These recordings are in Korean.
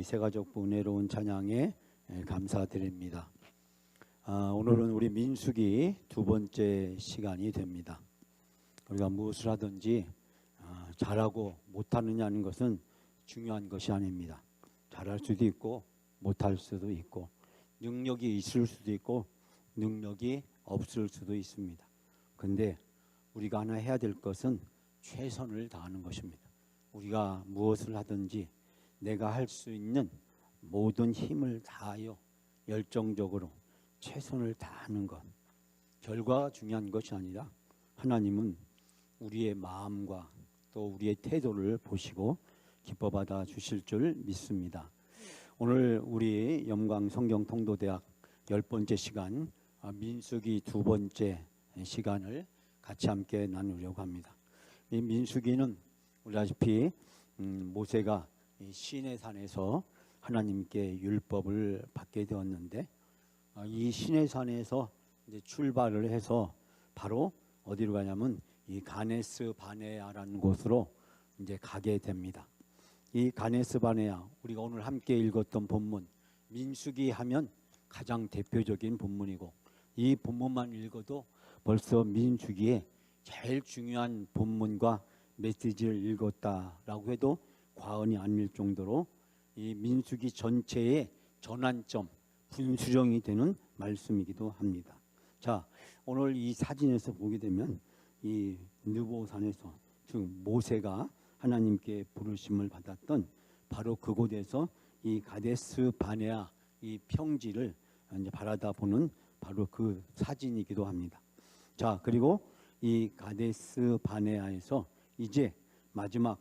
우리 새가족부 은혜로운 찬양에 감사드립니다. 오늘은 우리 민수기 두 번째 시간이 됩니다. 우리가 무엇을 하든지 잘하고 못하느냐는 것은 중요한 것이 아닙니다. 잘할 수도 있고 못할 수도 있고 능력이 있을 수도 있고 능력이 없을 수도 있습니다. 그런데 우리가 하나 해야 될 것은 최선을 다하는 것입니다. 우리가 무엇을 하든지 내가 할 수 있는 모든 힘을 다하여 열정적으로 최선을 다하는 것. 결과가 중요한 것이 아니라 하나님은 우리의 마음과 또 우리의 태도를 보시고 기뻐 받아 주실 줄 믿습니다. 오늘 우리 영광 성경통도대학 10번째 시간 민수기 두 번째 시간을 같이 함께 나누려고 합니다. 이 민수기는 우리 아시피 모세가 시내산에서 하나님께 율법을 받게 되었는데 이 시내산에서 이제 출발을 해서 바로 어디로 가냐면 이 가네스 바네아라는 곳으로 이제 가게 됩니다. 이 가네스 바네아 우리가 오늘 함께 읽었던 본문 민수기 하면 가장 대표적인 본문이고 이 본문만 읽어도 벌써 민수기에 제일 중요한 본문과 메시지를 읽었다라고 해도 과언이 아닐 정도로 이 민수기 전체의 전환점, 분수령이 되는 말씀이기도 합니다. 자, 오늘 이 사진에서 보게 되면 이 느보산에서 즉 모세가 하나님께 부르심을 받았던 바로 그곳에서 이 가데스 바네아 이 평지를 이제 바라다 보는 바로 그 사진이기도 합니다. 자, 그리고 이 가데스 바네아에서 이제 마지막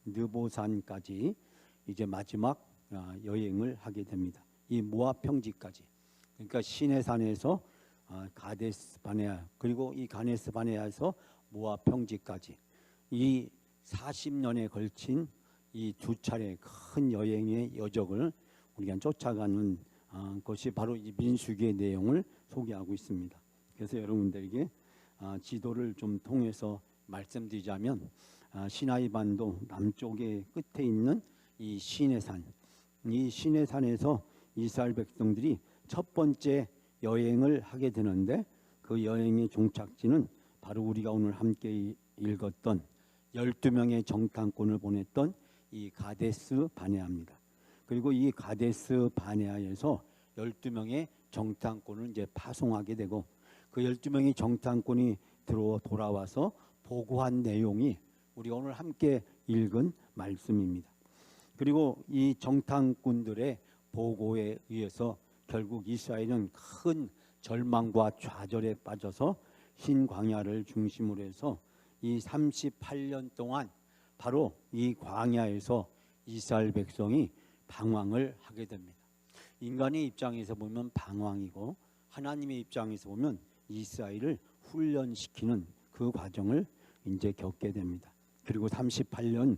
느보산까지 이제 마지막 여행을 하게 됩니다. 이 모압 평지까지. 그러니까 시내산에서 가데스 바네아 그리고 이 가데스 바네아에서 모압 평지까지 이 40년에 걸친 이 두 차례 큰 여행의 여정을 우리가 쫓아가는 것이 바로 이 민수기의 내용을 소개하고 있습니다. 그래서 여러분들에게 지도를 좀 통해서 말씀드리자면 시나이 반도 남쪽의 끝에 있는 이 시내산, 이 시내산에서 이스라엘 백성들이 첫 번째 여행을 하게 되는데 그 여행의 종착지는 바로 우리가 오늘 함께 읽었던 12명의 정탐꾼을 보냈던 이 가데스 바네아입니다. 그리고 이 가데스 바네아에서 12명의 정탐꾼을 이제 파송하게 되고 그 12명의 정탐꾼이 돌아와서 보고한 내용이 우리 오늘 함께 읽은 말씀입니다. 그리고 이 정탐꾼들의 보고에 의해서 결국 이스라엘은 큰 절망과 좌절에 빠져서 흰 광야를 중심으로 해서 이 38년 동안 바로 이 광야에서 이스라엘 백성이 방황을 하게 됩니다. 인간의 입장에서 보면 방황이고 하나님의 입장에서 보면 이스라엘을 훈련시키는 그 과정을 이제 겪게 됩니다. 그리고 38년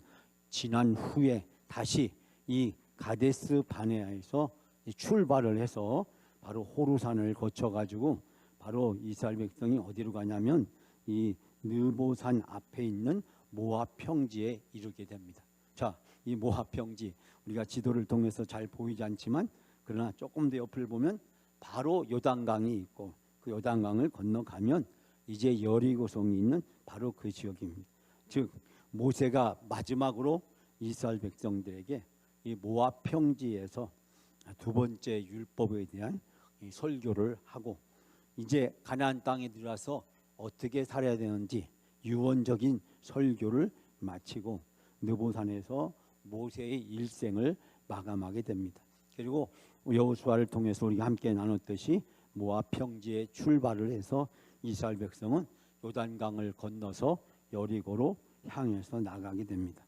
지난 후에 다시 이 가데스 바네아에서 출발을 해서 바로 호르산을 거쳐가지고 바로 이스라엘 백성이 어디로 가냐면 이 느보산 앞에 있는 모압 평지에 이르게 됩니다. 자, 이 모압 평지 우리가 지도를 통해서 잘 보이지 않지만 그러나 조금 더 옆을 보면 바로 요단강이 있고 그 요단강을 건너가면 이제 여리고성이 있는 바로 그 지역입니다. 즉 모세가 마지막으로 이스라엘 백성들에게 이 모압 평지에서 두 번째 율법에 대한 이 설교를 하고 이제 가나안 땅에 들어와서 어떻게 살아야 되는지 유언적인 설교를 마치고 느보산에서 모세의 일생을 마감하게 됩니다. 그리고 여호수아를 통해서 우리가 함께 나눴듯이 모압 평지에 출발을 해서 이스라엘 백성은 요단강을 건너서 여리고로 향해서 나가게 됩니다.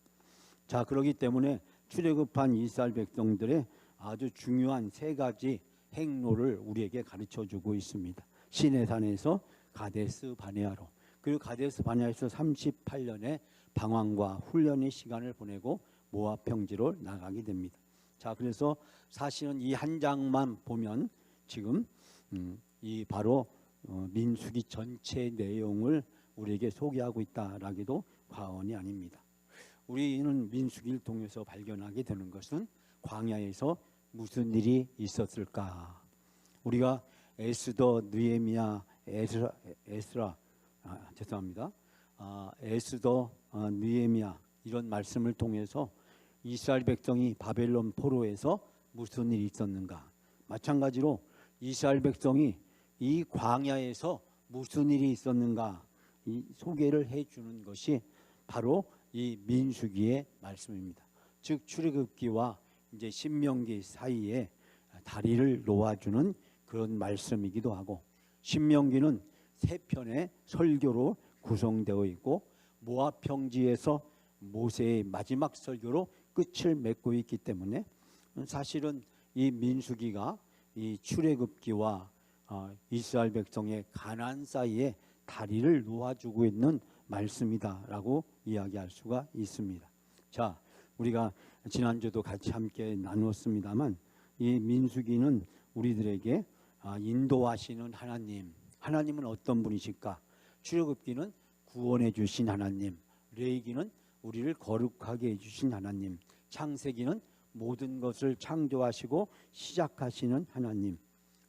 자, 그렇기 때문에 출애굽한 이스라엘 백성들의 아주 중요한 세 가지 행로를 우리에게 가르쳐주고 있습니다. 시내산에서 가데스 바네아로 그리고 가데스 바네아에서 38년의 방황과 훈련의 시간을 보내고 모압 평지로 나가게 됩니다. 자, 그래서 사실은 이 한 장만 보면 지금 이 바로 민수기 전체 내용을 우리에게 소개하고 있다라기도 과언이 아닙니다. 우리는 민수기를 통해서 발견하게 되는 것은 광야에서 무슨 일이 있었을까? 우리가 에스더, 느헤미야, 에스라, 죄송합니다. 에스더, 느헤미야 이런 말씀을 통해서 이스라엘 백성이 바벨론 포로에서 무슨 일이 있었는가? 마찬가지로 이스라엘 백성이 이 광야에서 무슨 일이 있었는가? 이 소개를 해주는 것이 바로 이 민수기의 말씀입니다. 즉 출애굽기와 이제 신명기 사이에 다리를 놓아주는 그런 말씀이기도 하고, 신명기는 세 편의 설교로 구성되어 있고 모압 평지에서 모세의 마지막 설교로 끝을 맺고 있기 때문에 사실은 이 민수기가 이 출애굽기와 이스라엘 백성의 가나안 사이에 다리를 놓아주고 있는 말씀이다라고 이야기할 수가 있습니다. 자, 우리가 지난주도 같이 함께 나누었습니다만 이 민수기는 우리들에게 인도하시는 하나님은 어떤 분이실까? 출애굽기는 구원해 주신 하나님, 레위기는 우리를 거룩하게 해주신 하나님, 창세기는 모든 것을 창조하시고 시작하시는 하나님,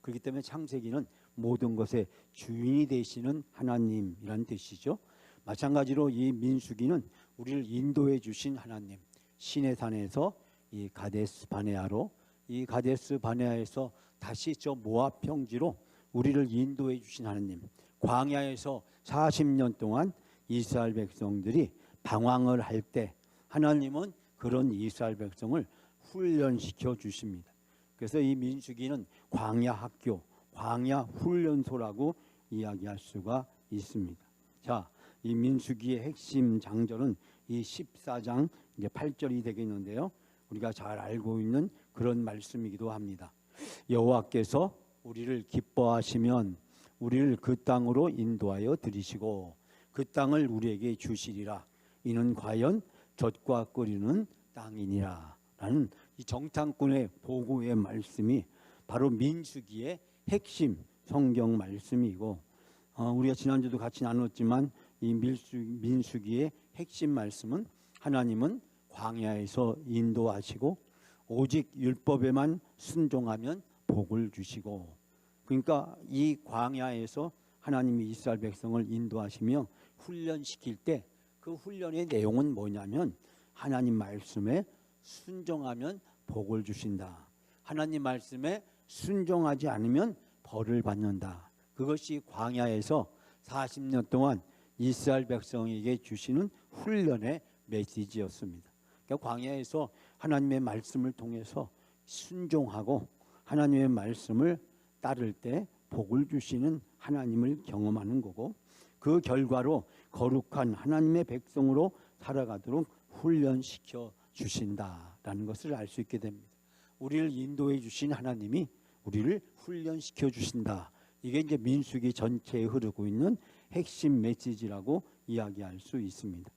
그렇기 때문에 창세기는 모든 것의 주인이 되시는 하나님이란 뜻이죠. 마찬가지로 이 민수기는 우리를 인도해 주신 하나님, 시내산에서 이 가데스 바네아로, 이 가데스 바네아에서 다시 저 모압 평지로 우리를 인도해 주신 하나님, 광야에서 40년 동안 이스라엘 백성들이 방황을 할 때 하나님은 그런 이스라엘 백성을 훈련시켜 주십니다. 그래서 이 민수기는 광야 학교, 광야 훈련소라고 이야기할 수가 있습니다. 자, 이 민수기의 핵심 장절은 이 14장 이제 8절이 되겠는데요. 우리가 잘 알고 있는 그런 말씀이기도 합니다. 여호와께서 우리를 기뻐하시면 우리를 그 땅으로 인도하여 들이시고 그 땅을 우리에게 주시리라. 이는 과연 젖과 끓이는 땅이니라. 라는 이 정탐꾼의 보고의 말씀이 바로 민수기의 핵심 성경 말씀이고, 우리가 지난주도 같이 나눴지만 이 민수기의 핵심 말씀은 하나님은 광야에서 인도하시고 오직 율법에만 순종하면 복을 주시고, 그러니까 이 광야에서 하나님이 이스라엘 백성을 인도하시며 훈련시킬 때 그 훈련의 내용은 뭐냐면 하나님 말씀에 순종하면 복을 주신다. 하나님 말씀에 순종하지 않으면 벌을 받는다. 그것이 광야에서 40년 동안 이스라엘 백성에게 주시는 훈련의 메시지였습니다. 그러니까 광야에서 하나님의 말씀을 통해서 순종하고 하나님의 말씀을 따를 때 복을 주시는 하나님을 경험하는 거고, 그 결과로 거룩한 하나님의 백성으로 살아가도록 훈련시켜 주신다라는 것을 알 수 있게 됩니다. 우리를 인도해 주신 하나님이 우리를 훈련시켜 주신다. 이게 이제 민수기 전체에 흐르고 있는 핵심 메시지라고 이야기할 수 있습니다.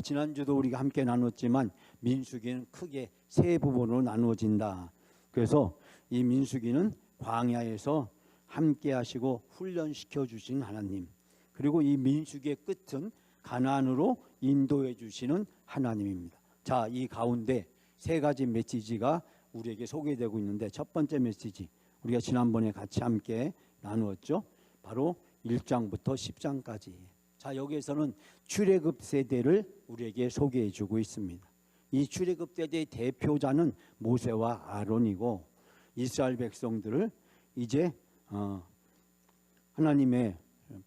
지난주도 우리가 함께 나눴지만 민수기는 크게 세 부분으로 나누어진다. 그래서 이 민수기는 광야에서 함께 하시고 훈련시켜 주신 하나님, 그리고 이 민수기의 끝은 가나안으로 인도해 주시는 하나님입니다. 자, 이 가운데 세 가지 메시지가 우리에게 소개되고 있는데, 첫 번째 메시지 우리가 지난번에 같이 함께 나누었죠. 바로 1장부터 10장까지. 자, 여기에서는 출애굽 세대를 우리에게 소개해 주고 있습니다. 이 출애굽 세대의 대표자는 모세와 아론이고, 이스라엘 백성들을 이제 하나님의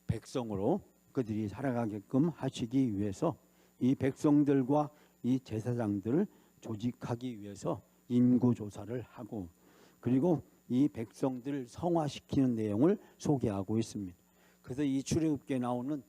백성으로 그들이 살아가게끔 하시기 위해서 이 백성들과 이 제사장들을 조직하기 위해서 인구조사를 하고, 그리고 이 백성들을 성화시키는 내용을 소개하고 있습니다. 그래서 이 출애굽기에 나오는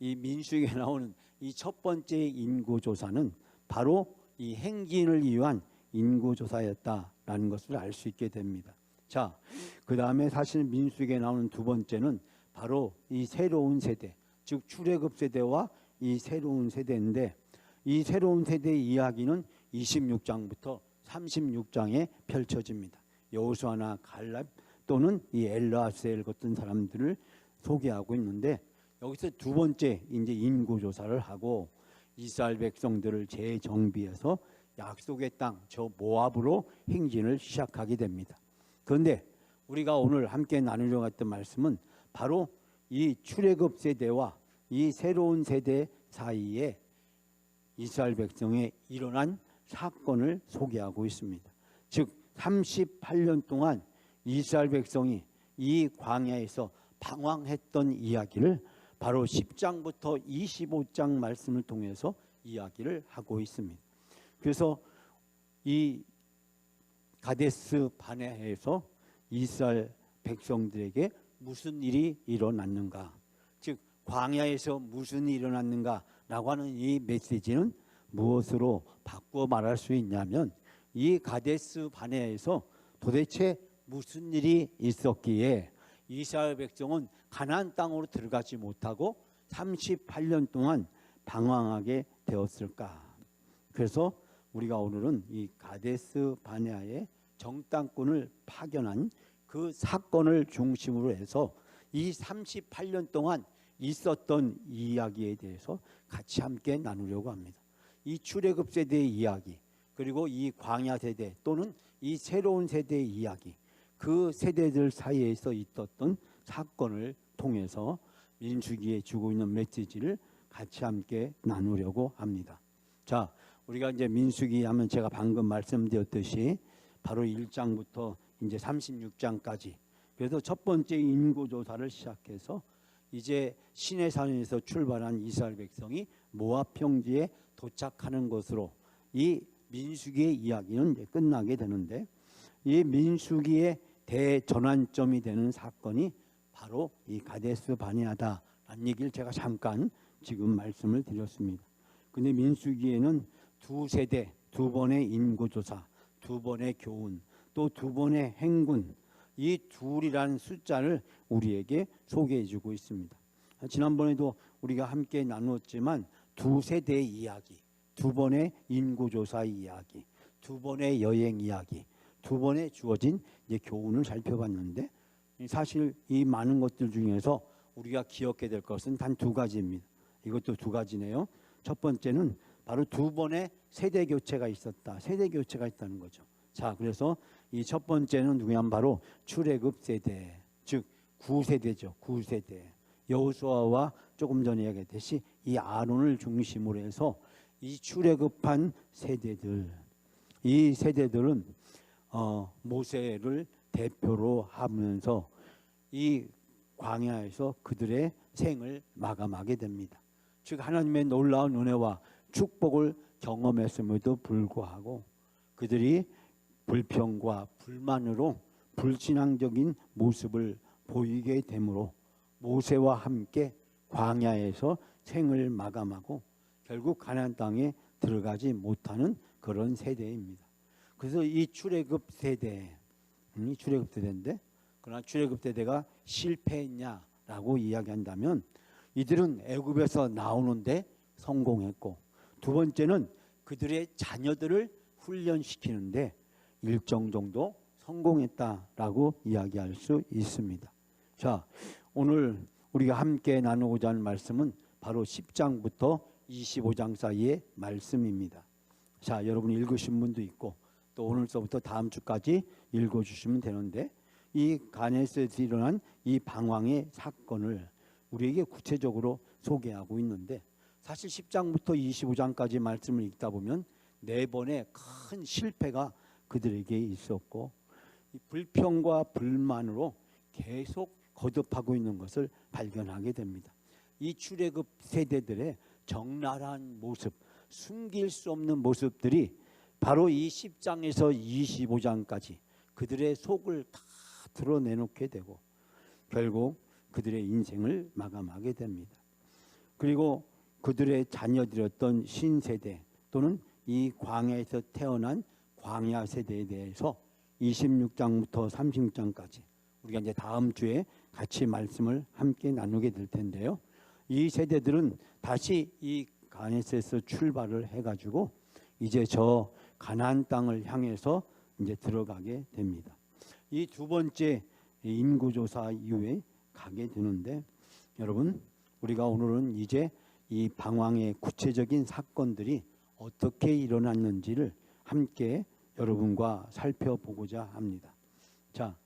이 민수기에 나오는 이 첫 번째 인구조사는 바로 이 행진을 위한 인구조사였다라는 것을 알 수 있게 됩니다. 자, 그 다음에 사실 민수기에 나오는 두 번째는 바로 이 새로운 세대, 즉 출애굽 세대와 이 새로운 세대인데, 이 새로운 세대의 이야기는 26장부터 36장에 펼쳐집니다. 여호수아나 갈렙 또는 이 엘르아셀 같은 사람들을 소개하고 있는데, 여기서 두 번째 이제 인구 조사를 하고, 이스라엘 백성들을 재정비해서 약속의 땅 저 모압으로 행진을 시작하게 됩니다. 그런데 우리가 오늘 함께 나누려고 했던 말씀은 바로 이 출애굽 세대와 이 새로운 세대 사이에 이스라엘 백성에 일어난 사건을 소개하고 있습니다. 즉 38년 동안 이스라엘 백성이 이 광야에서 방황했던 이야기를 바로 10장부터 25장 말씀을 통해서 이야기를 하고 있습니다. 그래서 이 가데스 바네아에서 이스라엘 백성들에게 무슨 일이 일어났는가, 즉 광야에서 무슨 일이 일어났는가라고 하는 이 메시지는 무엇으로 바꾸어 말할 수 있냐면, 이 가데스 바네아에서 도대체 무슨 일이 있었기에 이스라엘 백성은 가나안 땅으로 들어가지 못하고 38년 동안 방황하게 되었을까. 그래서 우리가 오늘은 이 가데스 바네아의 정탐꾼을 파견한 그 사건을 중심으로 해서 이 38년 동안 있었던 이야기에 대해서 같이 함께 나누려고 합니다. 이 출애굽 세대의 이야기, 그리고 이 광야 세대 또는 이 새로운 세대의 이야기, 그 세대들 사이에서 있었던 사건을 통해서 민수기에 주고 있는 메시지를 같이 함께 나누려고 합니다. 자, 우리가 이제 민수기 하면 제가 방금 말씀드렸듯이 바로 1장부터 이제 36장까지, 그래서 첫 번째 인구조사를 시작해서 이제 시내산에서 출발한 이스라엘 백성이 모압 평지에 도착하는 것으로 이 민수기의 이야기는 이제 끝나게 되는데, 이 민수기의 대전환점이 되는 사건이 바로 이 가데스 바네아다라는 얘기를 제가 잠깐 지금 말씀을 드렸습니다. 근데 민수기에는 두 세대, 두 번의 인구조사, 두 번의 교훈, 또 두 번의 행군, 이 둘이라는 숫자를 우리에게 소개해주고 있습니다. 지난번에도 우리가 함께 나누었지만 두 세대의 이야기, 두 번의 인구조사 이야기, 두 번의 여행 이야기, 두 번에 주어진 이제 교훈을 살펴봤는데, 사실 이 많은 것들 중에서 우리가 기억해야 될 것은 단 두 가지입니다. 이것도 두 가지네요. 첫 번째는 바로 두 번의 세대 교체가 있었다. 세대 교체가 있다는 거죠. 자, 그래서 이 첫 번째는 누구냐면 바로 출애굽 세대, 즉 9세대죠. 9세대. 여호수아와 조금 전에 이야기했듯이 이 아론을 중심으로 해서 이 출애굽한 세대들, 이 세대들은 모세를 대표로 하면서 이 광야에서 그들의 생을 마감하게 됩니다. 즉 하나님의 놀라운 은혜와 축복을 경험했음에도 불구하고 그들이 불평과 불만으로 불신앙적인 모습을 보이게 되므로 모세와 함께 광야에서 생을 마감하고 결국 가나안 땅에 들어가지 못하는 그런 세대입니다. 그래서 이 출애굽 세대, 출애굽 세대인데, 그러나 출애굽 세대가 실패했냐라고 이야기한다면 이들은 애굽에서 나오는데 성공했고, 두 번째는 그들의 자녀들을 훈련시키는데 일정 정도 성공했다라고 이야기할 수 있습니다. 자, 오늘 우리가 함께 나누고자 하는 말씀은 바로 10장부터 25장 사이의 말씀입니다. 자, 여러분 읽으신 분도 있고 또 오늘서부터 다음 주까지 읽어주시면 되는데, 이 가데스에서 일어난 이 방황의 사건을 우리에게 구체적으로 소개하고 있는데, 사실 10장부터 25장까지 말씀을 읽다 보면 네 번의 큰 실패가 그들에게 있었고, 이 불평과 불만으로 계속 거듭하고 있는 것을 발견하게 됩니다. 이 출애굽 세대들의 적나라한 모습, 숨길 수 없는 모습들이 바로 이 10장에서 25장까지 그들의 속을 다 드러내놓게 되고 결국 그들의 인생을 마감하게 됩니다. 그리고 그들의 자녀들이었던 신세대 또는 이 광야에서 태어난 광야 세대에 대해서 26장부터 36장까지 우리가 이제 다음 주에 같이 말씀을 함께 나누게 될 텐데요. 이 세대들은 다시 이 가데스에서 출발을 해가지고 이제 저 가나안 땅을 향해서 이제 들어가게 됩니다. 이 두 번째 인구조사 이후에 가게 되는데, 여러분 우리가 오늘은 이제 이 방황의 구체적인 사건들이 어떻게 일어났는지를 함께 여러분과 살펴보고자 합니다. 자,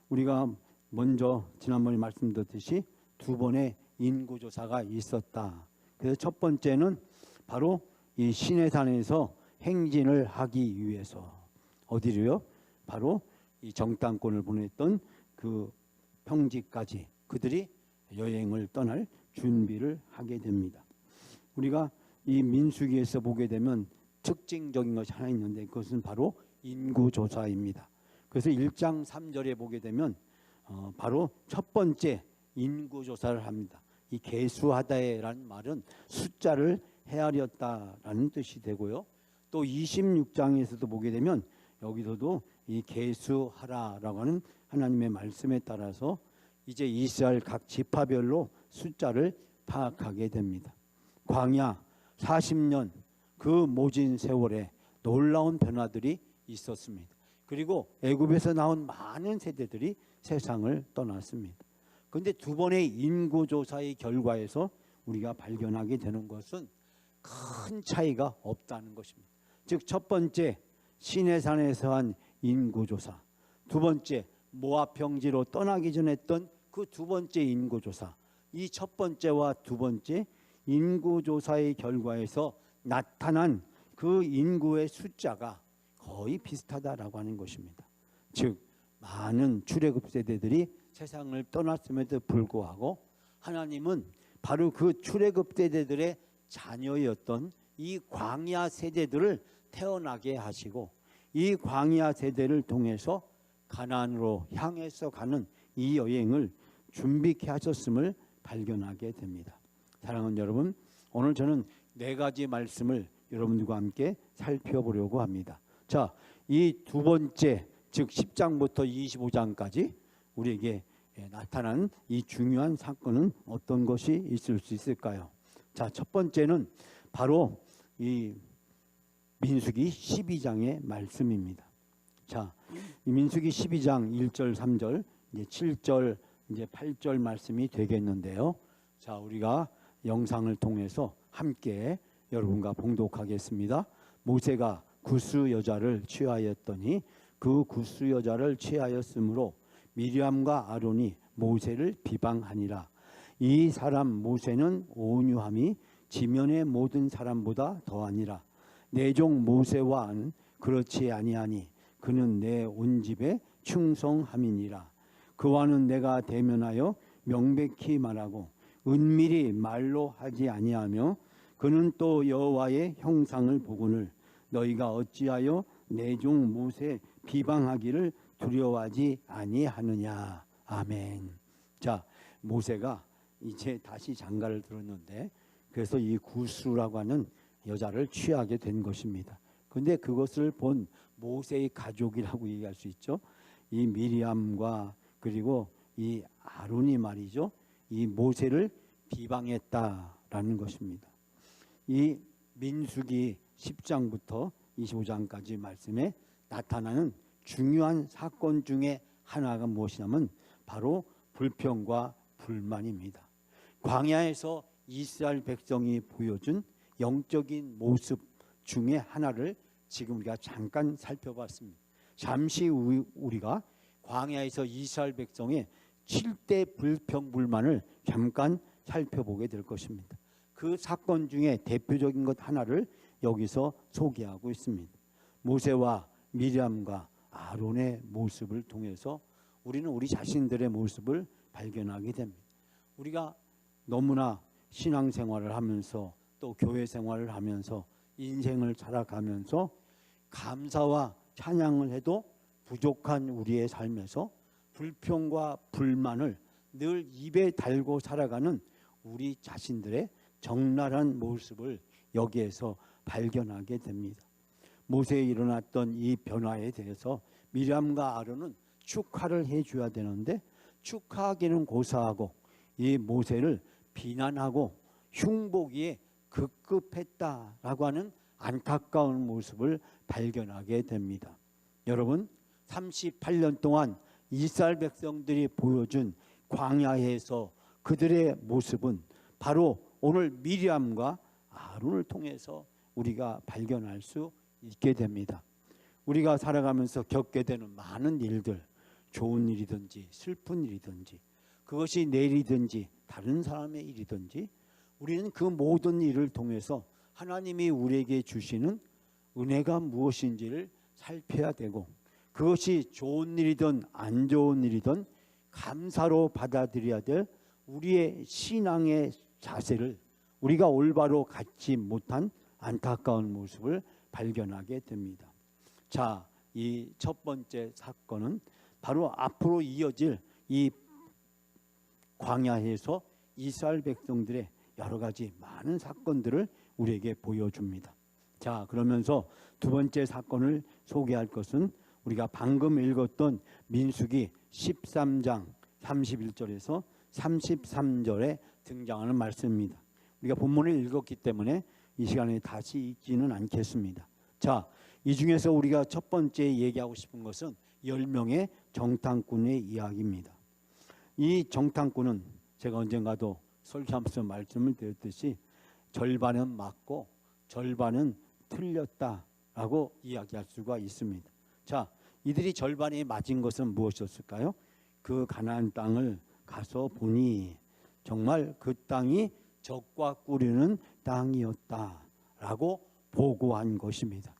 우리가 먼저 지난번에 말씀드렸듯이 두 번의 인구조사가 있었다. 그래서 첫 번째는 바로 이 시내산에서 행진을 하기 위해서 어디로요? 바로 이 정탐꾼을 보냈던 그 평지까지 그들이 여행을 떠날 준비를 하게 됩니다. 우리가 이 민수기에서 보게 되면 특징적인 것이 하나 있는데 그것은 바로 인구조사입니다. 그래서 1장 3절에 보게 되면 바로 첫 번째 인구조사를 합니다. 이 계수하다라는 말은 숫자를 헤아렸다라는 뜻이 되고요. 또 26장에서도 보게 되면 여기서도 이 계수하라라고 하는 하나님의 말씀에 따라서 이제 이스라엘 각 지파별로 숫자를 파악하게 됩니다. 광야 40년 그 모진 세월에 놀라운 변화들이 있었습니다. 그리고 애굽에서 나온 많은 세대들이 세상을 떠났습니다. 그런데 두 번의 인구조사의 결과에서 우리가 발견하게 되는 것은 큰 차이가 없다는 것입니다. 즉 첫 번째 시내산에서 한 인구조사, 두 번째 모압 평지로 떠나기 전에 했던 그 두 번째 인구조사, 이 첫 번째와 두 번째 인구조사의 결과에서 나타난 그 인구의 숫자가 거의 비슷하다라고 하는 것입니다. 즉 많은 출애굽 세대들이 세상을 떠났음에도 불구하고 하나님은 바로 그 출애굽 세대들의 자녀였던 이 광야 세대들을 태어나게 하시고 이 광야 세대를 통해서 가나안으로 향해서 가는 이 여행을 준비케 하셨음을 발견하게 됩니다. 사랑하는 여러분, 오늘 저는 네 가지 말씀을 여러분들과 함께 살펴보려고 합니다. 자, 이 두 번째, 즉 10장부터 25장까지 우리에게 나타난 이 중요한 사건은 어떤 것이 있을 수 있을까요? 자, 첫 번째는 바로 이 민수기 12장의 말씀입니다. 자, 이 민수기 12장 1절, 3절, 이제 7절, 이제 8절 말씀이 되겠는데요. 자, 우리가 영상을 통해서 함께 여러분과 봉독하겠습니다. 모세가 구스 여자를 취하였더니 그 구스 여자를 취하였으므로 미리암과 아론이 모세를 비방하니라. 이 사람 모세는 온유함이 지면의 모든 사람보다 더하니라. 내 종 모세와는 그렇지 아니하니 그는 내 온 집에 충성함이니라. 그와는 내가 대면하여 명백히 말하고 은밀히 말로 하지 아니하며 그는 또 여호와의 형상을 보거늘 너희가 어찌하여 내 종 모세 비방하기를 두려워하지 아니하느냐. 아멘. 자, 모세가 이제 다시 장가를 들었는데 그래서 이 구스라고 하는 여자를 취하게 된 것입니다. 그런데 그것을 본 모세의 가족이라고 얘기할 수 있죠. 이 미리암과 그리고 이 아론이 말이죠. 이 모세를 비방했다라는 것입니다. 이 민수기 10장부터 25장까지 말씀에 나타나는 중요한 사건 중에 하나가 무엇이냐면 바로 불평과 불만입니다. 광야에서 이스라엘 백성이 보여준 영적인 모습 중에 하나를 지금 우리가 잠깐 살펴봤습니다. 잠시 우리가 광야에서 이스라엘 백성의 7대 불평 불만을 잠깐 살펴보게 될 것입니다. 그 사건 중에 대표적인 것 하나를 여기서 소개하고 있습니다. 모세와 미리암과 아론의 모습을 통해서 우리는 우리 자신들의 모습을 발견하게 됩니다. 우리가 너무나 신앙생활을 하면서 또 교회 생활을 하면서 인생을 살아가면서 감사와 찬양을 해도 부족한 우리의 삶에서 불평과 불만을 늘 입에 달고 살아가는 우리 자신들의 적나라한 모습을 여기에서 발견하게 됩니다. 모세에 일어났던 이 변화에 대해서 미리암과 아론은 축하를 해줘야 되는데 축하하기는 고사하고 이 모세를 비난하고 흉보기에 급급했다라고 하는 안타까운 모습을 발견하게 됩니다. 여러분, 38년 동안 이스라엘 백성들이 보여준 광야에서 그들의 모습은 바로 오늘 미리암과 아론을 통해서 우리가 발견할 수 있게 됩니다. 우리가 살아가면서 겪게 되는 많은 일들, 좋은 일이든지 슬픈 일이든지 그것이 내 일이든지 다른 사람의 일이든지 우리는 그 모든 일을 통해서 하나님이 우리에게 주시는 은혜가 무엇인지를 살펴야 되고, 그것이 좋은 일이든 안 좋은 일이든 감사로 받아들여야 될 우리의 신앙의 자세를 우리가 올바로 갖지 못한 안타까운 모습을 발견하게 됩니다. 자, 이 첫 번째 사건은 바로 앞으로 이어질 이 광야에서 이스라엘 백성들의 여러 가지 많은 사건들을 우리에게 보여줍니다. 자, 그러면서 두 번째 사건을 소개할 것은 우리가 방금 읽었던 민수기 13장 31절에서 33절에 등장하는 말씀입니다. 우리가 본문을 읽었기 때문에 이 시간에 다시 읽지는 않겠습니다. 자, 이 중에서 우리가 첫 번째 얘기하고 싶은 것은 10명의 정탐꾼의 이야기입니다. 이 정탐꾼은 제가 언젠가도 설교하면서 말씀을 드렸듯이 절반은 맞고 절반은 틀렸다라고 이야기할 수가 있습니다. 자, 이들이 절반이 맞은 것은 무엇이었을까요? 그 가나안 땅을 가서 보니 정말 그 땅이 적과 꿀이는 땅이었다라고 보고한 것입니다.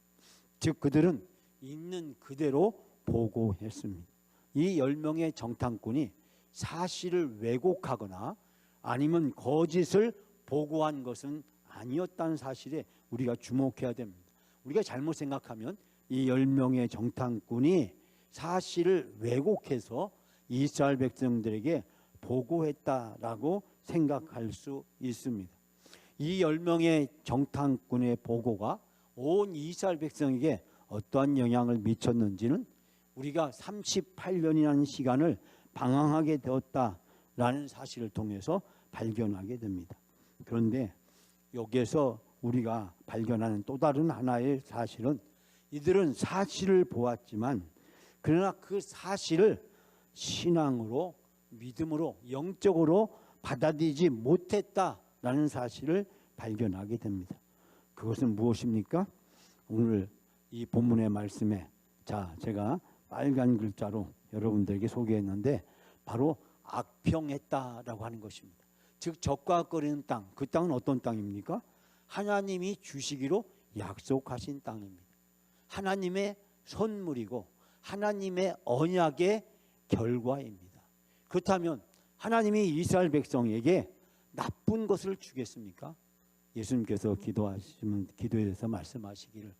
즉 그들은 있는 그대로 보고했습니다. 이 10명의 정탐꾼이 사실을 왜곡하거나 아니면 거짓을 보고한 것은 아니었다는 사실에 우리가 주목해야 됩니다. 우리가 잘못 생각하면 이 10명의 정탐꾼이 사실을 왜곡해서 이스라엘 백성들에게 보고했다라고 생각할 수 있습니다. 이 10명의 정탐꾼의 보고가 온 이스라엘 백성에게 어떠한 영향을 미쳤는지는 우리가 38년이라는 시간을 방황하게 되었다라는 사실을 통해서 발견하게 됩니다. 그런데 여기에서 우리가 발견하는 또 다른 하나의 사실은 이들은 사실을 보았지만 그러나 그 사실을 신앙으로, 믿음으로, 영적으로 받아들이지 못했다라는 사실을 발견하게 됩니다. 그것은 무엇입니까? 오늘 이 본문의 말씀에 자, 제가 빨간 글자로 여러분들에게 소개했는데 바로 악평했다라고 하는 것입니다. 즉 적과 거리는 땅, 그 땅은 어떤 땅입니까? 하나님이 주시기로 약속하신 땅입니다. 하나님의 선물이고 하나님의 언약의 결과입니다. 그렇다면 하나님이 이스라엘 백성에게 나쁜 것을 주겠습니까? 예수님께서 기도하시면 기도에서 말씀하시기를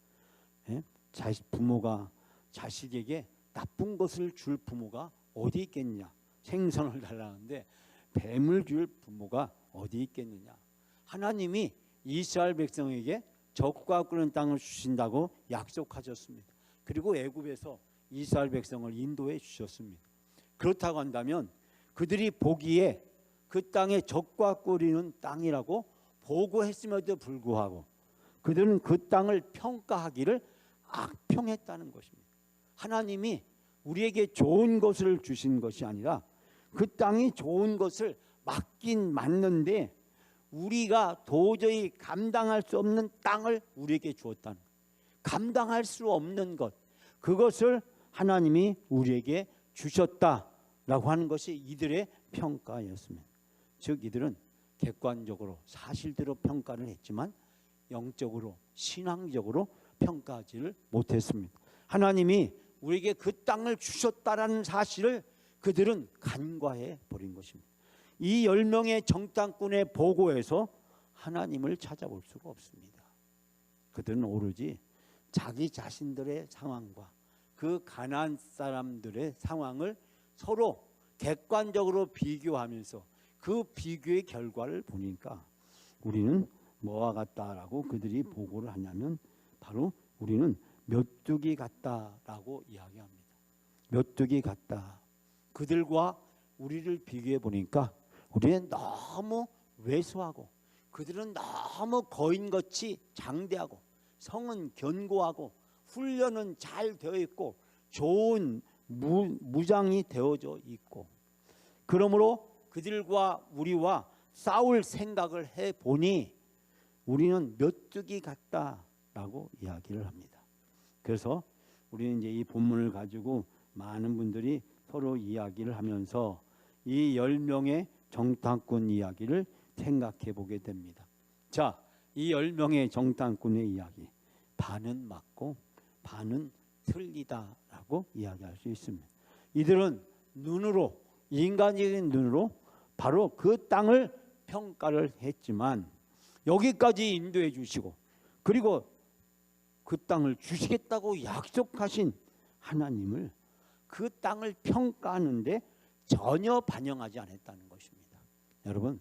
부모가 자식에게 나쁜 것을 줄 부모가 어디 있겠냐? 생선을 달라는데 뱀을 줄 부모가 어디 있겠느냐? 하나님이 이스라엘 백성에게 적과 끓는 땅을 주신다고 약속하셨습니다. 그리고 애굽에서 이스라엘 백성을 인도해 주셨습니다. 그렇다고 한다면 그들이 보기에 그 땅에 적과 꿀이는 땅이라고 보고했음에도 불구하고 그들은 그 땅을 평가하기를 악평했다는 것입니다. 하나님이 우리에게 좋은 것을 주신 것이 아니라 그 땅이 좋은 것을 맞긴 맞는데 우리가 도저히 감당할 수 없는 땅을 우리에게 주었다는 것. 감당할 수 없는 것, 그것을 하나님이 우리에게 주셨다라고 하는 것이 이들의 평가였습니다. 즉 이들은 객관적으로 사실대로 평가를 했지만 영적으로, 신앙적으로 평가하지를 못했습니다. 하나님이 우리에게 그 땅을 주셨다라는 사실을 그들은 간과해 버린 것입니다. 이 10명의 정탐꾼의 보고에서 하나님을 찾아볼 수가 없습니다. 그들은 오로지 자기 자신들의 상황과 그 가나안 사람들의 상황을 서로 객관적으로 비교하면서 그 비교의 결과를 보니까 우리는 뭐와 같다라고 그들이 보고를 하냐면 바로 우리는 메뚜기 같다라고 이야기합니다. 메뚜기 같다. 그들과 우리를 비교해 보니까 우리는 너무 왜소하고 그들은 너무 거인같이 장대하고 성은 견고하고 훈련은 잘 되어 있고 좋은 무장이 되어져 있고 그러므로 그들과 우리와 싸울 생각을 해보니 우리는 메뚜기 같다라고 이야기를 합니다. 그래서 우리는 이제 이 본문을 가지고 많은 분들이 서로 이야기를 하면서 이 10명의 정탐꾼 이야기를 생각해 보게 됩니다. 자, 이 10명의 정탐꾼의 이야기, 반은 맞고 반은 틀리다라고 이야기할 수 있습니다. 이들은 눈으로, 인간적인 눈으로 바로 그 땅을 평가를 했지만 여기까지 인도해 주시고 그리고 그 땅을 주시겠다고 약속하신 하나님을 그 땅을 평가하는데 전혀 반영하지 않았다는 것입니다. 여러분,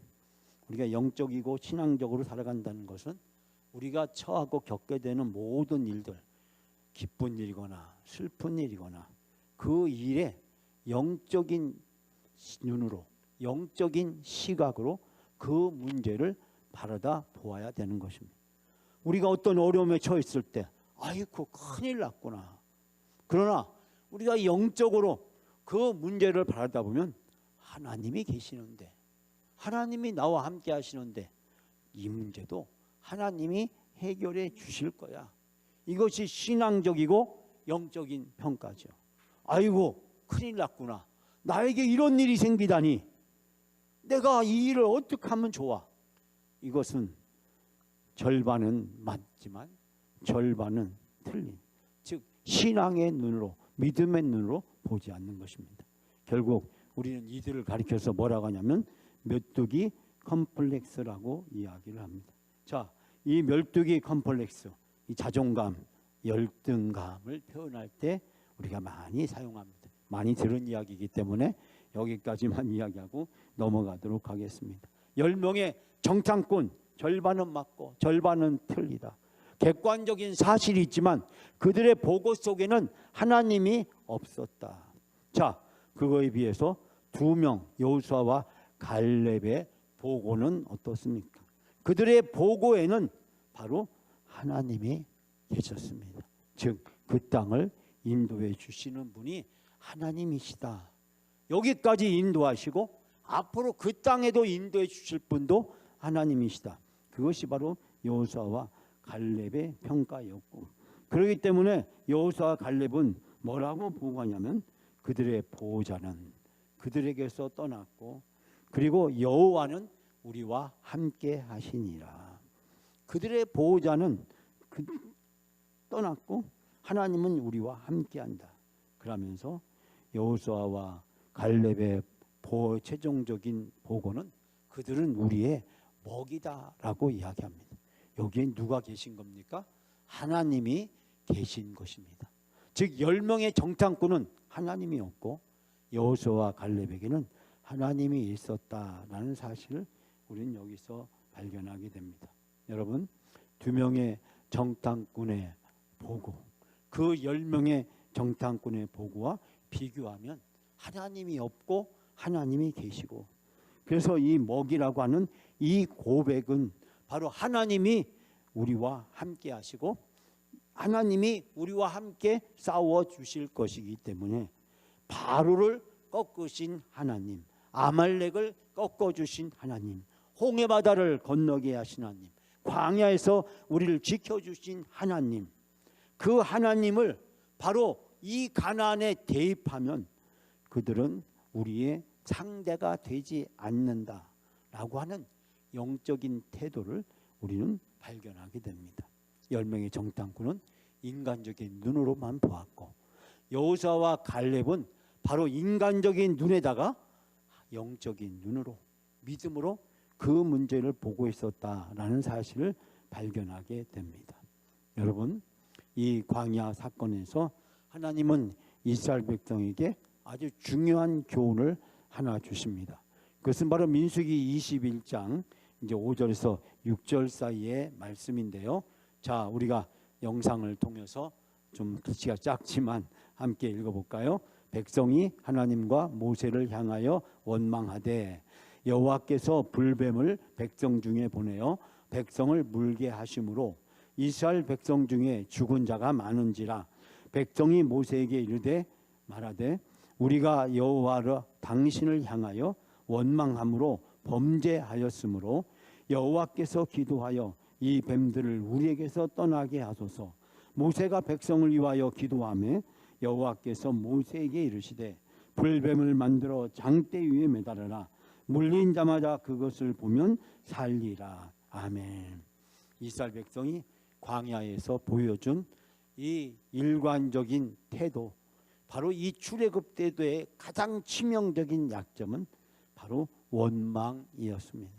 우리가 영적이고 신앙적으로 살아간다는 것은 우리가 처하고 겪게 되는 모든 일들, 기쁜 일이거나 슬픈 일이거나 그 일에 영적인 눈으로, 영적인 시각으로 그 문제를 바라다 보아야 되는 것입니다. 우리가 어떤 어려움에 처했을 때 아이고 큰일 났구나. 그러나 우리가 영적으로 그 문제를 바라다 보면 하나님이 계시는데, 하나님이 나와 함께 하시는데 이 문제도 하나님이 해결해 주실 거야. 이것이 신앙적이고 영적인 평가죠. 아이고 큰일 났구나. 나에게 이런 일이 생기다니. 내가 이 일을 어떻게 하면 좋아? 이것은 절반은 맞지만 절반은 틀린, 즉 신앙의 눈으로, 믿음의 눈으로 보지 않는 것입니다. 결국 우리는 이들을 가리켜서 뭐라고 하냐면 메뚜기 컴플렉스라고 이야기를 합니다. 자, 이 메뚜기 컴플렉스, 이 자존감, 열등감을 표현할 때 우리가 많이 사용합니다. 많이 들은 이야기이기 때문에 여기까지만 이야기하고 넘어가도록 하겠습니다. 10명의 정탐꾼, 절반은 맞고 절반은 틀리다. 객관적인 사실이 있지만 그들의 보고 속에는 하나님이 없었다. 자, 그거에 비해서 2명 여호수아와 갈렙의 보고는 어떻습니까? 그들의 보고에는 바로 하나님이 계셨습니다. 즉 그 땅을 인도해 주시는 분이 하나님이시다. 여기까지 인도하시고 앞으로 그 땅에도 인도해 주실 분도 하나님이시다. 그것이 바로 여호수아와 갈렙의 평가였고, 그렇기 때문에 여호수아와 갈렙은 뭐라고 보고하냐면 그들의 보호자는 그들에게서 떠났고 그리고 여호와는 우리와 함께 하시니라. 그들의 보호자는 떠났고 하나님은 우리와 함께한다. 그러면서 여호수아와 갈렙의 최종적인 보고는 그들은 우리의 먹이다라고 이야기합니다. 여기에 누가 계신 겁니까? 하나님이 계신 것입니다. 즉 10명의 정탐꾼은 하나님이었고 여호수아와 갈렙에게는 하나님이 있었다라는 사실을 우리는 여기서 발견하게 됩니다. 여러분, 2명의 정탐꾼의 보고, 그 10명의 정탐꾼의 보고와 비교하면 하나님이 없고 하나님이 계시고, 그래서 이 먹이라고 하는 이 고백은 바로 하나님이 우리와 함께 하시고 하나님이 우리와 함께 싸워 주실 것이기 때문에 바로를 꺾으신 하나님, 아말렉을 꺾어주신 하나님, 홍해바다를 건너게 하신 하나님, 광야에서 우리를 지켜주신 하나님, 그 하나님을 바로 이 가나안에 대입하면 그들은 우리의 상대가 되지 않는다라고 하는 영적인 태도를 우리는 발견하게 됩니다. 10명의 정탐꾼은 인간적인 눈으로만 보았고 여호수아와 갈렙은 바로 인간적인 눈에다가 영적인 눈으로, 믿음으로 그 문제를 보고 있었다라는 사실을 발견하게 됩니다. 여러분, 이 광야 사건에서 하나님은 이스라엘 백성에게 아주 중요한 교훈을 하나 주십니다. 그것은 바로 민수기 21장 이제 5절에서 6절 사이의 말씀인데요. 자, 우리가 영상을 통해서 좀 글씨가 작지만 함께 읽어볼까요? 백성이 하나님과 모세를 향하여 원망하되 여호와께서 불뱀을 백성 중에 보내어 백성을 물게 하심으로 이스라엘 백성 중에 죽은 자가 많은지라. 백성이 모세에게 이르되 말하되 우리가 여호와를 당신을 향하여 원망함으로 범죄하였으므로 여호와께서 기도하여 이 뱀들을 우리에게서 떠나게 하소서. 모세가 백성을 위하여 기도하며 여호와께서 모세에게 이르시되 불뱀을 만들어 장대 위에 매달아라. 물린 자마다 그것을 보면 살리라. 아멘. 이스라엘 백성이 광야에서 보여준 이 일관적인 태도, 바로 이 출애굽 태도의 가장 치명적인 약점은 바로 원망이었습니다.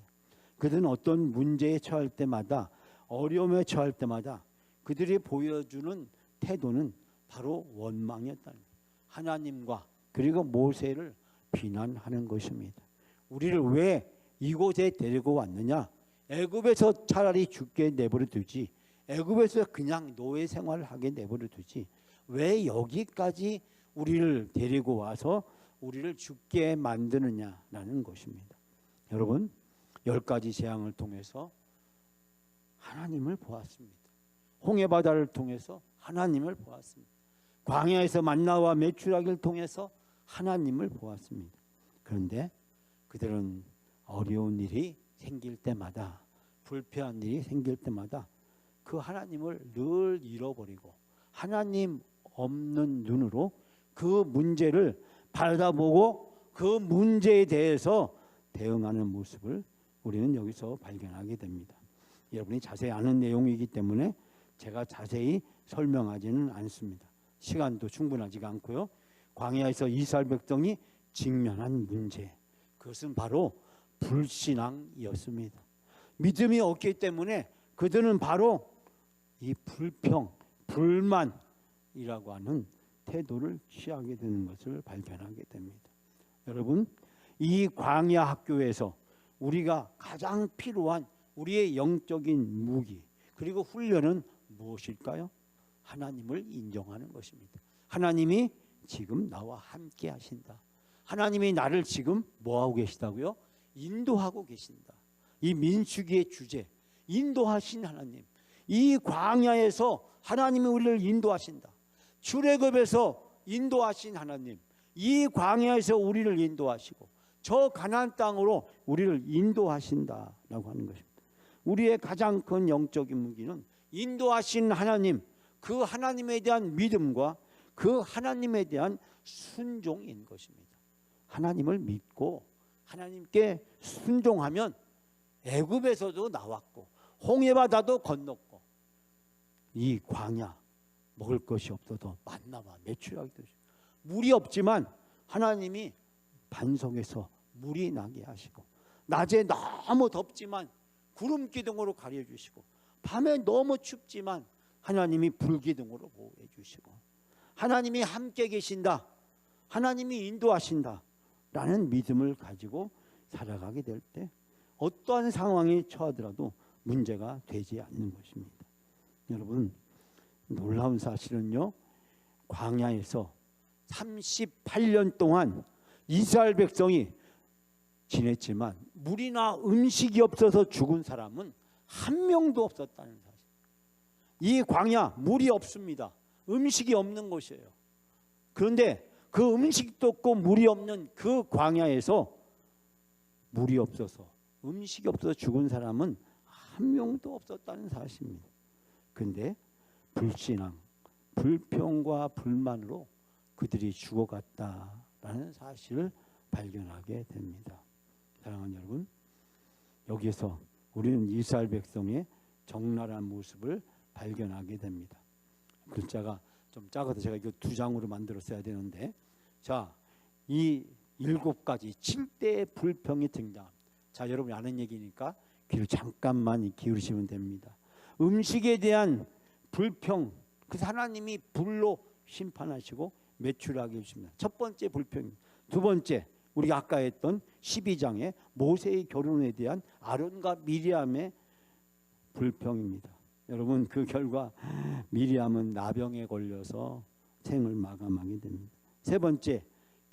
그들은 어떤 문제에 처할 때마다, 어려움에 처할 때마다 그들이 보여주는 태도는 바로 원망이었다는 거예요. 하나님과 그리고 모세를 비난하는 것입니다. 우리를 왜 이곳에 데리고 왔느냐? 애굽에서 차라리 죽게 내버려 두지, 애굽에서 그냥 노예 생활을 하게 내버려 두지, 왜 여기까지 우리를 데리고 와서 우리를 죽게 만드느냐라는 것입니다. 여러분, 10가지 재앙을 통해서 하나님을 보았습니다. 홍해바다를 통해서 하나님을 보았습니다. 광야에서 만나와 메추라기를 통해서 하나님을 보았습니다. 그런데 그들은 어려운 일이 생길 때마다, 불편한 일이 생길 때마다 그 하나님을 늘 잃어버리고 하나님 없는 눈으로 그 문제를 바라보고 그 문제에 대해서 대응하는 모습을 우리는 여기서 발견하게 됩니다. 여러분이 자세히 아는 내용이기 때문에 제가 자세히 설명하지는 않습니다. 시간도 충분하지가 않고요. 광야에서 이스라엘 백성이 직면한 문제, 그것은 바로 불신앙이었습니다. 믿음이 없기 때문에 그들은 바로 이 불평, 불만이라고 하는 태도를 취하게 되는 것을 발견하게 됩니다. 여러분, 이 광야 학교에서 우리가 가장 필요한 우리의 영적인 무기 그리고 훈련은 무엇일까요? 하나님을 인정하는 것입니다. 하나님이 지금 나와 함께 하신다. 하나님이 나를 지금 뭐하고 계시다고요? 인도하고 계신다. 이 민수기의 주제, 인도하신 하나님. 이 광야에서 하나님이 우리를 인도하신다. 출애굽에서 인도하신 하나님, 이 광야에서 우리를 인도하시고 저 가나안 땅으로 우리를 인도하신다라고 하는 것입니다. 우리의 가장 큰 영적인 무기는 인도하신 하나님, 그 하나님에 대한 믿음과 그 하나님에 대한 순종인 것입니다. 하나님을 믿고 하나님께 순종하면 애굽에서도 나왔고 홍해바다도 건넜고 이 광야 먹을 것이 없어도 만나와 메추라기도 물이 없지만 하나님이 반석에서 물이 나게 하시고 낮에 너무 덥지만 구름 기둥으로 가려주시고 밤에 너무 춥지만 하나님이 불 기둥으로 보호해 주시고 하나님이 함께 계신다, 하나님이 인도하신다 라는 믿음을 가지고 살아가게 될 때 어떠한 상황에 처하더라도 문제가 되지 않는 것입니다. 여러분, 놀라운 사실은요, 광야에서 38년 동안 이스라엘 백성이 지냈지만 물이나 음식이 없어서 죽은 사람은 한 명도 없었다는 사실. 이 광야 물이 없습니다. 음식이 없는 곳이에요. 그런데 그 음식도 없고 물이 없는 그 광야에서 물이 없어서 음식이 없어서 죽은 사람은 한 명도 없었다는 사실입니다. 그런데 불신앙, 불평과 불만으로 그들이 죽어갔다라는 사실을 발견하게 됩니다. 사랑하는 여러분, 여기에서 우리는 이스라엘 백성의 적나라한 모습을 발견하게 됩니다. 글자가 좀 작아서 제가 이거 2장으로 만들었어야 되는데, 자, 이 7가지 7대의 불평이 등장합니다. 자, 여러분이 아는 얘기니까 귀를 잠깐만 기울이시면 됩니다. 음식에 대한 불평, 그래서 하나님이 불로 심판하시고 매출하게 해주십니다. 첫 번째 불평입니다. 두 번째, 우리가 아까 했던 12장의 모세의 결혼에 대한 아론과 미리암의 불평입니다. 여러분, 그 결과 미리암은 나병에 걸려서 생을 마감하게 됩니다. 세 번째,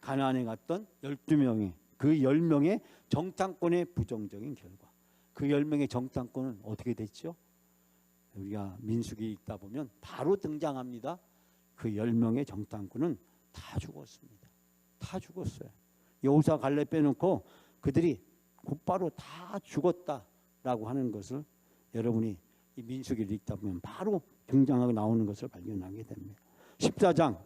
가나안에 갔던 12명의 그 10명의 정탐꾼의 부정적인 결과. 그 10명의 정탐꾼은 어떻게 됐죠? 우리가 민수기 읽다 보면 바로 등장합니다. 그 10명의 정탐꾼은 다 죽었습니다. 다 죽었어요. 여호수아 갈렙 빼놓고 그들이 곧바로 다 죽었다라고 하는 것을 여러분이 이 민수기를 읽다 보면 바로 등장하고 나오는 것을 발견하게 됩니다. 14장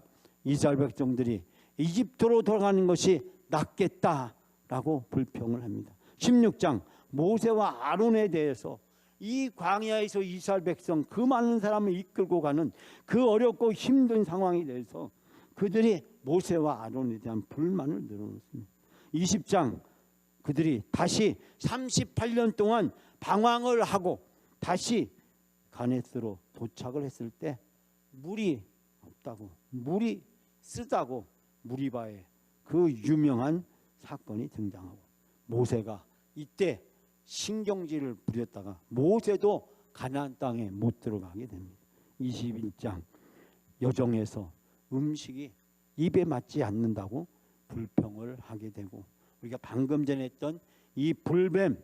이스라엘 백성들이 이집트로 돌아가는 것이 낫겠다라고 불평을 합니다. 16장 모세와 아론에 대해서 이 광야에서 이스라엘 백성 그 많은 사람을 이끌고 가는 그 어렵고 힘든 상황에 대해서 그들이 모세와 아론에 대한 불만을 늘어놓습니다. 20장 그들이 다시 38년 동안 방황을 하고 다시 가네스로 도착을 했을 때 물이 없다고, 물이 쓰다고 무리바의 그 유명한 사건이 등장하고 모세가 이때 신경질을 부렸다가 모세도 가나안 땅에 못 들어가게 됩니다. 21장 여정에서 음식이 입에 맞지 않는다고 불평을 하게 되고 우리가 방금 전에 했던 이 불뱀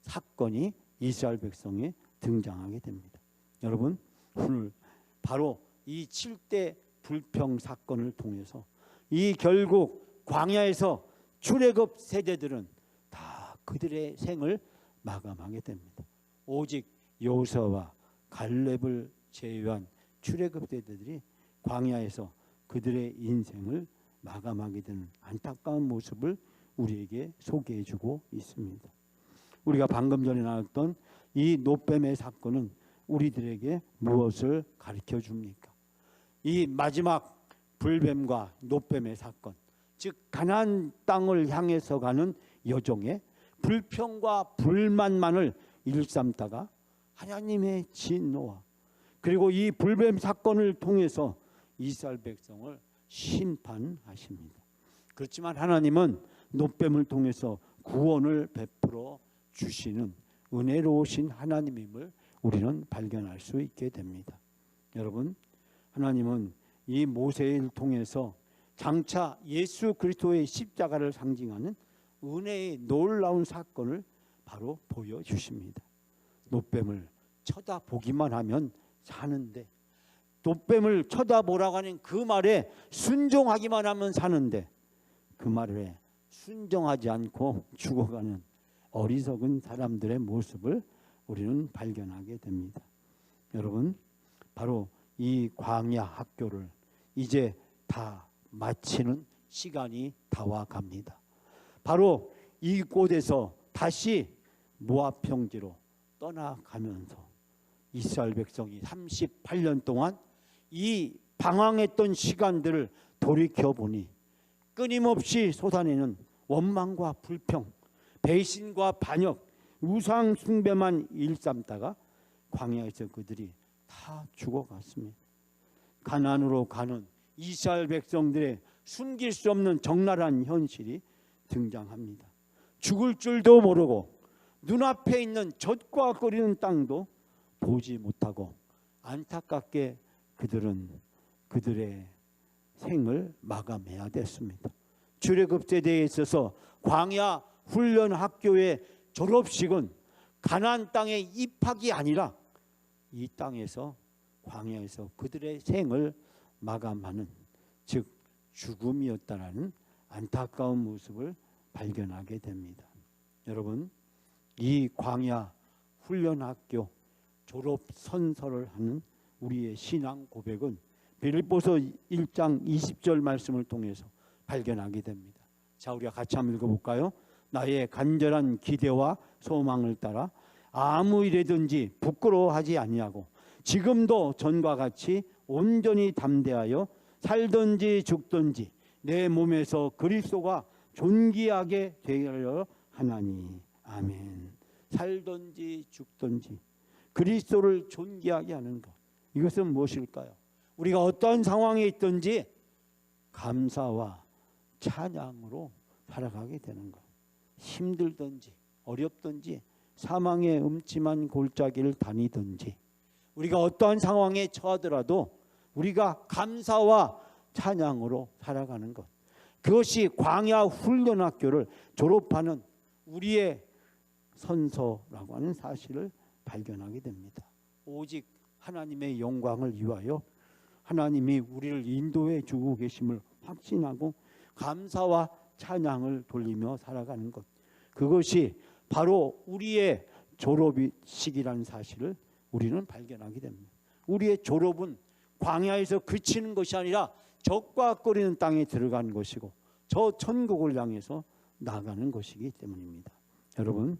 사건이 이스라엘 백성에 등장하게 됩니다. 여러분 오늘 바로 이 7대 불평 사건을 통해서 이 결국 광야에서 출애굽 세대들은 다 그들의 생을 마감하게 됩니다. 오직 여호수아와 갈렙을 제외한 출애굽 세대들이 광야에서 그들의 인생을 마감하게 되는 안타까운 모습을 우리에게 소개해주고 있습니다. 우리가 방금 전에 나눴던 이 노뱀의 사건은 우리들에게 무엇을 가르쳐 줍니까? 이 마지막 불뱀과 노뱀의 사건, 즉 가나안 땅을 향해서 가는 여정에 불평과 불만만을 일삼다가 하나님의 진노와 그리고 이 불뱀 사건을 통해서 이스라엘 백성을 심판하십니다. 그렇지만 하나님은 노뱀을 통해서 구원을 베풀어 주시는 은혜로우신 하나님임을 우리는 발견할 수 있게 됩니다. 여러분, 하나님은 이 모세를 통해서 장차 예수 그리스도의 십자가를 상징하는 은혜의 놀라운 사건을 바로 보여주십니다. 노뱀을 쳐다보기만 하면 사는데, 노뱀을 쳐다보라고 하는 그 말에 순종하기만 하면 사는데, 그 말에 순종하지 않고 죽어가는 어리석은 사람들의 모습을 우리는 발견하게 됩니다. 여러분, 바로 이 광야 학교를 이제 다 마치는 시간이 다와 갑니다. 바로 이곳에서 다시 모압 평지로 떠나가면서 이스라엘 백성이 38년 동안 이 방황했던 시간들을 돌이켜보니 끊임없이 쏟아내는 원망과 불평, 배신과 반역, 우상 숭배만 일삼다가 광야에서 그들이 다 죽어갔습니다. 가나안으로 가는 이스라엘 백성들의 숨길 수 없는 적나라한 현실이 등장합니다. 죽을 줄도 모르고 눈앞에 있는 젖과 끓이는 땅도 보지 못하고 안타깝게 그들은 그들의 생을 마감해야 됐습니다. 출애굽 세대에 있어서 광야 훈련 학교의 졸업식은 가나안 땅의 입학이 아니라 이 땅에서 광야에서 그들의 생을 마감하는, 즉 죽음이었다라는 안타까운 모습을 발견하게 됩니다. 여러분, 이 광야 훈련학교 졸업 선서를 하는 우리의 신앙 고백은 빌립보서 1장 20절 말씀을 통해서 발견하게 됩니다. 자, 우리가 같이 한번 읽어볼까요? 나의 간절한 기대와 소망을 따라 아무 일에든지 부끄러워하지 아니하고 지금도 전과 같이 온전히 담대하여 살든지 죽든지 내 몸에서 그리스도가 존귀하게 되려 하나니. 아멘. 살든지 죽든지 그리스도를 존귀하게 하는 것, 이것은 무엇일까요? 우리가 어떠한 상황에 있든지 감사와 찬양으로 살아가게 되는 것. 힘들든지 어렵든지 사망의 음침한 골짜기를 다니든지 우리가 어떠한 상황에 처하더라도 우리가 감사와 찬양으로 살아가는 것, 그것이 광야 훈련학교를 졸업하는 우리의 선서라고 하는 사실을 발견하게 됩니다. 오직 하나님의 영광을 위하여 하나님이 우리를 인도해 주고 계심을 확신하고 감사와 찬양을 돌리며 살아가는 것, 그것이 바로 우리의 졸업식이라는 사실을 우리는 발견하게 됩니다. 우리의 졸업은 광야에서 그치는 것이 아니라 적과 끓이는 땅에 들어간 것이고 저 천국을 향해서 나가는 것이기 때문입니다. 여러분,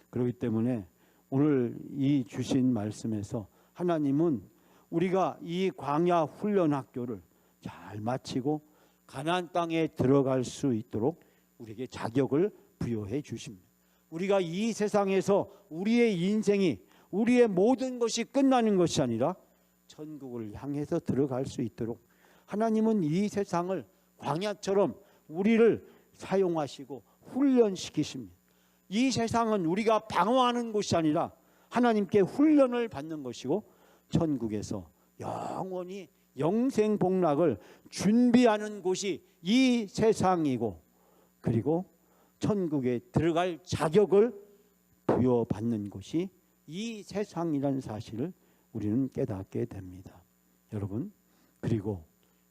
그렇기 때문에 오늘 이 주신 말씀에서 하나님은 우리가 이 광야 훈련 학교를 잘 마치고 가나안 땅에 들어갈 수 있도록 우리에게 자격을 부여해 주십니다. 우리가 이 세상에서 우리의 인생이, 우리의 모든 것이 끝나는 것이 아니라 천국을 향해서 들어갈 수 있도록 하나님은 이 세상을 광야처럼 우리를 사용하시고 훈련시키십니다. 이 세상은 우리가 방어하는 곳이 아니라 하나님께 훈련을 받는 것이고 천국에서 영원히 영생복락을 준비하는 곳이 이 세상이고, 그리고 천국에 들어갈 자격을 부여받는 곳이 이 세상이라는 사실을 우리는 깨닫게 됩니다. 여러분, 그리고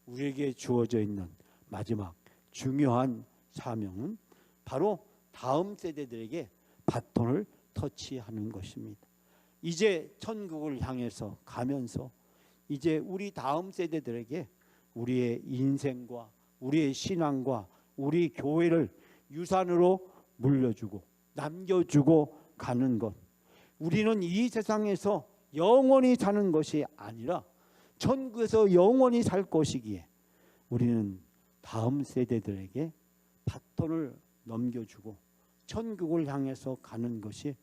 우리에게 주어져 있는 마지막 중요한 사명은 바로 다음 세대들에게 바톤을 터치하는 것입니다. 이제 천국을 향해서 가면서 이제 우리 다음 세대들에게 우리의 인생과 우리의 신앙과 우리 교회를 유산으로 물려주고 남겨주고 가는 것, 우리는 이 세상에서 영원히 사는 것이 아니라 천국에서 영원히 살 것이기에 우리는 다음 세대들에게 바톤을 넘겨주고 천국을 향해서 가는 것이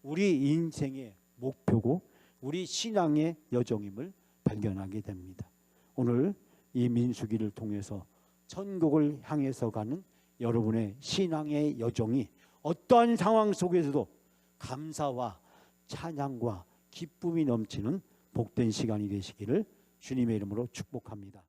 우리 인생의 목표고 우리 신앙의 여정임을 발견하게 됩니다. 오늘 이 민수기를 통해서 천국을 향해서 가는 여러분의 신앙의 여정이 어떠한 상황 속에서도 감사와 찬양과 기쁨이 넘치는 복된 시간이 되시기를 주님의 이름으로 축복합니다.